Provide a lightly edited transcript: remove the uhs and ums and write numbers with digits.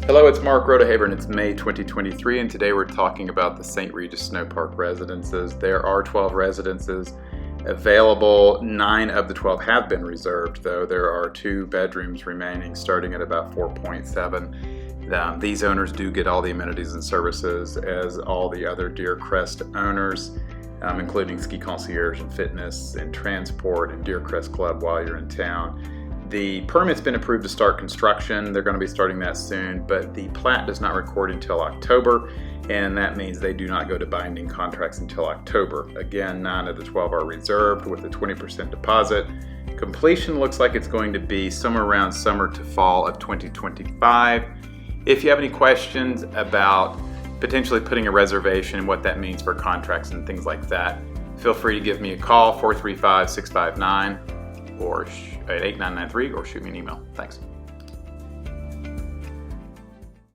Hello, it's Mark Rodehaver, and it's May 2023, and today we're talking about the St. Regis Snowpark Residences. There are 12 residences available. 9 of the 12 have been reserved, though. There are 2 bedrooms remaining, starting at about 4.7. These owners do get all the amenities and services as all the other Deer Crest owners, including ski concierge and fitness and transport and Deer Crest Club while you're in town. The permit's been approved to start construction. They're going to be starting that soon, but the plat does not record until October, and that means they do not go to binding contracts until October. Again, 9 of the 12 are reserved with a 20% deposit. Completion looks like it's going to be somewhere around summer to fall of 2025. If you have any questions about potentially putting a reservation and what that means for contracts and things like that, feel free to give me a call, 435-659 or at 8993, or shoot me an email. Thanks.